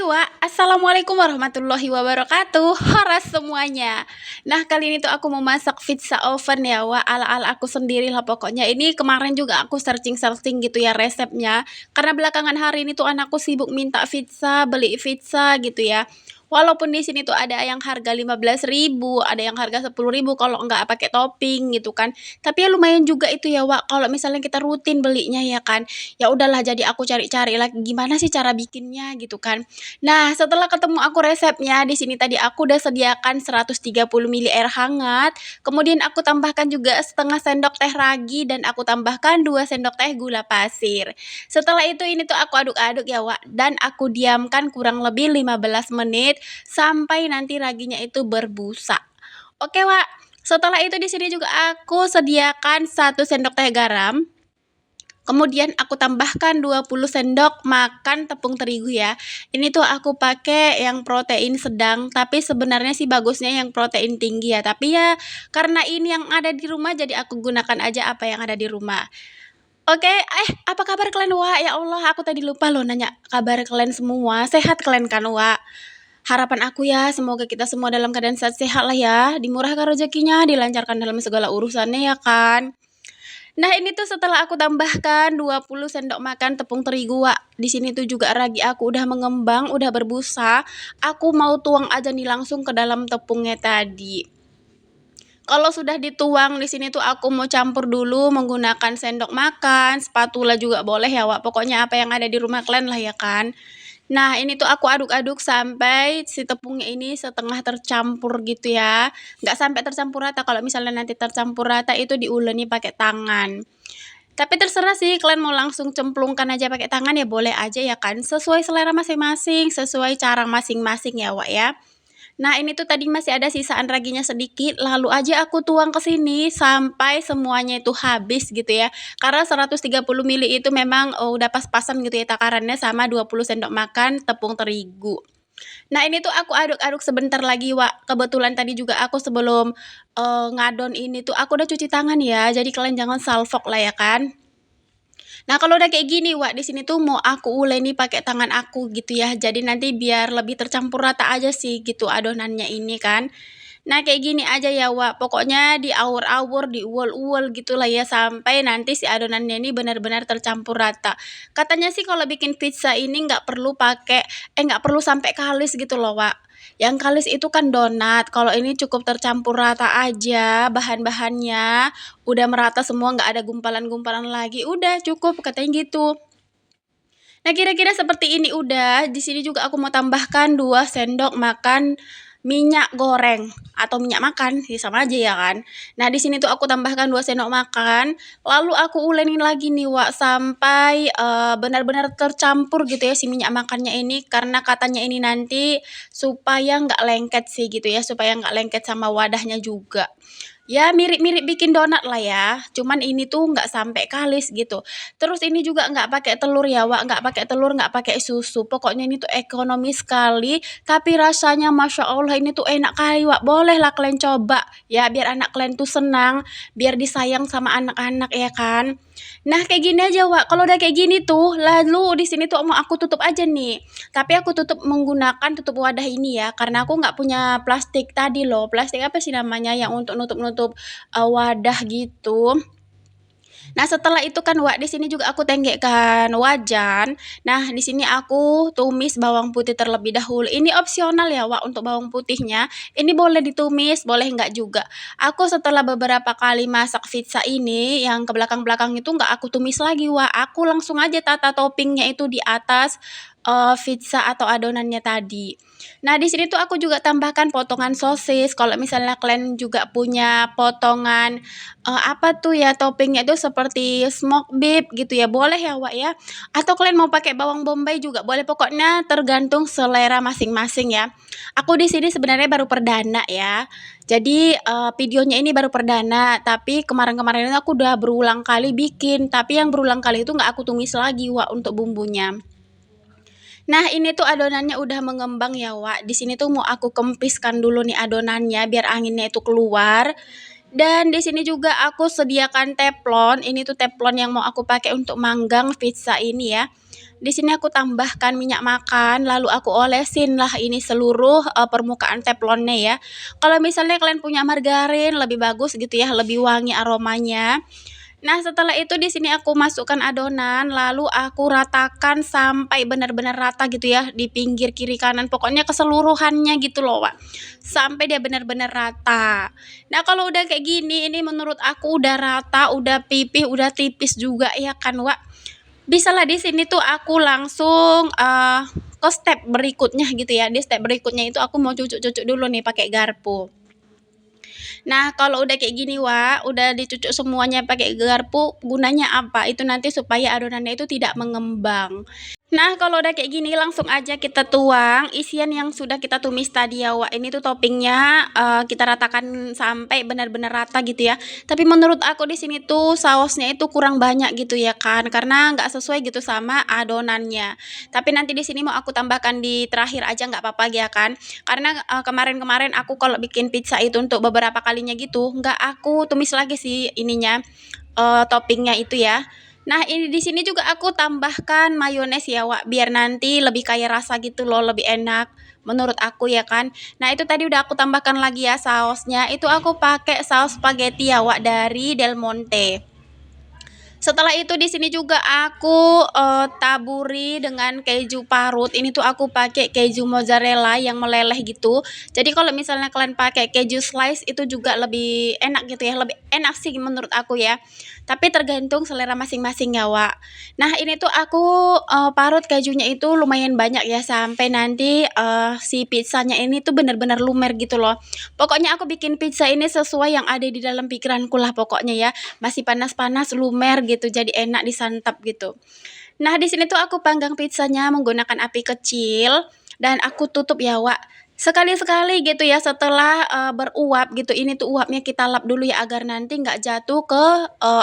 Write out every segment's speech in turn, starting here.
Hai Wak, Assalamualaikum warahmatullahi wabarakatuh. Horas semuanya. Nah, kali ini tuh aku mau masak pizza oven ya Wak, ala-ala aku sendiri lah pokoknya. Ini kemarin juga aku searching-searching gitu ya resepnya. Karena belakangan hari ini tuh anakku sibuk minta pizza, beli pizza gitu ya. Walaupun di sini tuh ada yang harga 15.000, ada yang harga 10.000 kalau nggak pakai topping gitu kan. Tapi ya lumayan juga itu ya Wak, kalau misalnya kita rutin belinya ya kan. Ya udahlah, jadi aku cari-cari lagi gimana sih cara bikinnya gitu kan. Nah, setelah ketemu aku resepnya, di sini tadi aku udah sediakan 130 ml air hangat, kemudian aku tambahkan juga setengah sendok teh ragi dan aku tambahkan 2 sendok teh gula pasir. Setelah itu ini tuh aku aduk-aduk ya, Wak, dan aku diamkan kurang lebih 15 menit sampai nanti raginya itu berbusa. Oke, Wak. Setelah itu di sini juga aku sediakan 1 sendok teh garam. Kemudian aku tambahkan 20 sendok makan tepung terigu ya. Ini tuh aku pakai yang protein sedang, tapi sebenarnya sih bagusnya yang protein tinggi ya. Tapi ya karena ini yang ada di rumah jadi aku gunakan aja apa yang ada di rumah. Oke, apa kabar kalian Wak? Ya Allah, aku tadi lupa loh nanya kabar kalian semua. Sehat kalian kan Wak? Harapan aku ya, semoga kita semua dalam keadaan sehat lah ya. Dimurahkan rezekinya, dilancarkan dalam segala urusannya ya kan. Nah, ini tuh setelah aku tambahkan 20 sendok makan tepung terigu, Wak. Di sini tuh juga ragi aku udah mengembang, udah berbusa. Aku mau tuang aja nih langsung ke dalam tepungnya tadi. Kalau sudah dituang di sini tuh aku mau campur dulu menggunakan sendok makan, spatula juga boleh ya, Wak. Pokoknya apa yang ada di rumah kalian lah ya kan. Nah, ini tuh aku aduk-aduk sampai si tepungnya ini setengah tercampur gitu ya. Nggak sampai tercampur rata, kalau misalnya nanti tercampur rata itu diuleni pakai tangan. Tapi terserah sih, kalian mau langsung cemplungkan aja pakai tangan ya boleh aja ya kan. Sesuai selera masing-masing, sesuai cara masing-masing ya Wak ya. Nah, ini tuh tadi masih ada sisaan raginya sedikit, lalu aja aku tuang ke sini sampai semuanya itu habis gitu ya. Karena 130 ml itu memang udah pas-pasan gitu ya takarannya sama 20 sendok makan tepung terigu. Nah, ini tuh aku aduk-aduk sebentar lagi, Wak. Kebetulan tadi juga aku sebelum ngadon ini tuh aku udah cuci tangan ya. Jadi kalian jangan salfok lah ya kan. Nah, kalau udah kayak gini, Wak, di sini tuh mau aku uleni pakai tangan aku gitu ya. Jadi nanti biar lebih tercampur rata aja sih gitu adonannya ini kan. Nah, kayak gini aja ya, Wak. Pokoknya diawur-awur, diuel-uel gitulah ya sampai nanti si adonannya ini benar-benar tercampur rata. Katanya sih kalau bikin pizza ini nggak perlu sampai kalis gitu loh, Wak. Yang kalis itu kan donat. Kalau ini cukup tercampur rata aja bahan-bahannya, udah merata semua nggak ada gumpalan-gumpalan lagi, udah cukup katanya gitu. Nah, kira-kira seperti ini udah. Di sini juga aku mau tambahkan 2 sendok makan minyak goreng atau minyak makan, ya sama aja ya kan. Nah, di sini tuh aku tambahkan 2 sendok makan, lalu aku ulenin lagi nih, Wak, sampai benar-benar tercampur gitu ya si minyak makannya ini karena katanya ini nanti supaya nggak lengket sih gitu ya, supaya nggak lengket sama wadahnya juga. Ya mirip-mirip bikin donat lah ya, cuman ini tuh nggak sampai kalis gitu. Terus ini juga nggak pakai telur ya, Wak, nggak pakai telur, nggak pakai susu. Pokoknya ini tuh ekonomis sekali, tapi rasanya Masya Allah ini tuh enak kali, Wak. Bolehlah kalian coba ya, biar anak kalian tuh senang, biar disayang sama anak-anak ya kan. Nah, kayak gini aja, Wak. Kalau udah kayak gini tuh, lalu di sini tuh mau aku tutup aja nih. Tapi aku tutup menggunakan tutup wadah ini ya, karena aku nggak punya plastik tadi loh. Plastik apa sih namanya yang untuk nutup-nutup wadah gitu. Nah, setelah itu kan Wak, di sini juga aku tenggekkan wajan. Nah, di sini aku tumis bawang putih terlebih dahulu. Ini opsional ya Wak untuk bawang putihnya. Ini boleh ditumis, boleh enggak juga. Aku setelah beberapa kali masak pizza ini, yang ke belakang-belakang itu enggak aku tumis lagi Wak. Aku langsung aja tata toppingnya itu di atas pizza atau adonannya tadi. Nah, di sini tuh aku juga tambahkan potongan sosis. Kalau misalnya kalian juga punya potongan apa tuh ya, toppingnya itu seperti smoke beef gitu ya, boleh ya Wak ya. Atau kalian mau pakai bawang bombay juga boleh, pokoknya tergantung selera masing-masing ya. Aku di sini sebenarnya baru perdana ya. Jadi videonya ini baru perdana, tapi kemarin-kemarin itu aku udah berulang kali bikin, tapi yang berulang kali itu nggak aku tumis lagi Wak untuk bumbunya. Nah, ini tuh adonannya udah mengembang ya, Wak. Di sini tuh mau aku kempiskan dulu nih adonannya biar anginnya itu keluar. Dan di sini juga aku sediakan teflon. Ini tuh teflon yang mau aku pakai untuk manggang pizza ini ya. Di sini aku tambahkan minyak makan, lalu aku olesin lah ini seluruh permukaan teflonnya ya. Kalau misalnya kalian punya margarin lebih bagus gitu ya, lebih wangi aromanya. Nah, setelah itu di sini aku masukkan adonan, lalu aku ratakan sampai benar-benar rata gitu ya di pinggir kiri kanan, pokoknya keseluruhannya gitu loh, Wak. Sampai dia benar-benar rata. Nah, kalau udah kayak gini, ini menurut aku udah rata, udah pipih, udah tipis juga ya kan, Wak. Bisalah di sini tuh aku langsung ke step berikutnya gitu ya. Di step berikutnya itu aku mau cucuk-cucuk dulu nih pakai garpu. Nah, kalau udah kayak gini, Wak, udah dicucuk semuanya pakai garpu, gunanya apa? Itu nanti supaya adonannya itu tidak mengembang. Nah, kalau udah kayak gini langsung aja kita tuang isian yang sudah kita tumis tadi ya, Wak. Ini tuh toppingnya kita ratakan sampai benar-benar rata gitu ya. Tapi menurut aku di sini tuh sausnya itu kurang banyak gitu ya kan, karena nggak sesuai gitu sama adonannya. Tapi nanti di sini mau aku tambahkan di terakhir aja nggak apa-apa ya kan. Karena kemarin-kemarin aku kalau bikin pizza itu untuk beberapa kalinya gitu, nggak aku tumis lagi sih ininya toppingnya itu ya. Nah, ini di sini juga aku tambahkan mayones ya, Wak, biar nanti lebih kaya rasa gitu loh, lebih enak menurut aku ya kan. Nah, itu tadi udah aku tambahkan lagi ya sausnya. Itu aku pakai saus spaghetti ya, Wak, dari Del Monte. Setelah itu di sini juga aku taburi dengan keju parut. Ini tuh aku pakai keju mozzarella yang meleleh gitu. Jadi kalau misalnya kalian pakai keju slice itu juga lebih enak gitu ya, lebih enak sih menurut aku ya. Tapi tergantung selera masing-masing ya, Wak. Nah, ini tuh aku parut kejunya itu lumayan banyak ya sampai nanti si pizzanya ini tuh benar-benar lumer gitu loh. Pokoknya aku bikin pizza ini sesuai yang ada di dalam pikiranku lah pokoknya ya. Masih panas-panas, lumer gitu, jadi enak disantap gitu. Nah, di sini tuh aku panggang pizzanya menggunakan api kecil dan aku tutup ya, Wak. Sekali-sekali gitu ya setelah beruap gitu. Ini tuh uapnya kita lap dulu ya agar nanti nggak jatuh ke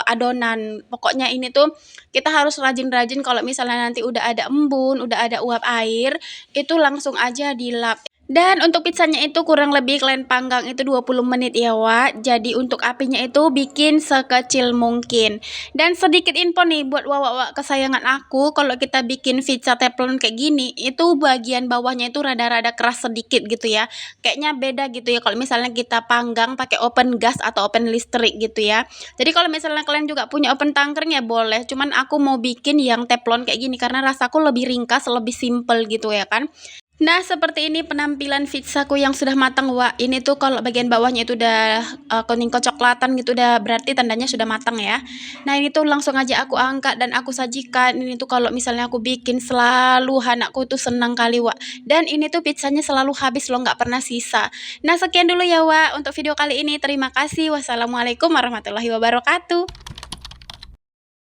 adonan. Pokoknya ini tuh kita harus rajin-rajin kalau misalnya nanti udah ada embun, udah ada uap air, itu langsung aja dilap. Dan untuk pizzanya itu kurang lebih kalian panggang itu 20 menit ya, Wak. Jadi untuk apinya itu bikin sekecil mungkin. Dan sedikit info nih buat wak-wak kesayangan aku, kalau kita bikin pizza teflon kayak gini, itu bagian bawahnya itu rada-rada keras sedikit gitu ya. Kayaknya beda gitu ya kalau misalnya kita panggang pakai open gas atau open listrik gitu ya. Jadi kalau misalnya kalian juga punya open tangkring ya boleh, cuman aku mau bikin yang teflon kayak gini karena rasaku lebih ringkas, lebih simple gitu ya kan. Nah, seperti ini penampilan pizzaku yang sudah matang, Wak. Ini tuh kalau bagian bawahnya itu udah kuning kecoklatan gitu, udah berarti tandanya sudah matang ya. Nah, ini tuh langsung aja aku angkat dan aku sajikan. Ini tuh kalau misalnya aku bikin selalu anakku tuh senang kali, Wak. Dan ini tuh pizzanya selalu habis loh, nggak pernah sisa. Nah, sekian dulu ya, Wak, untuk video kali ini. Terima kasih. Wassalamualaikum warahmatullahi wabarakatuh.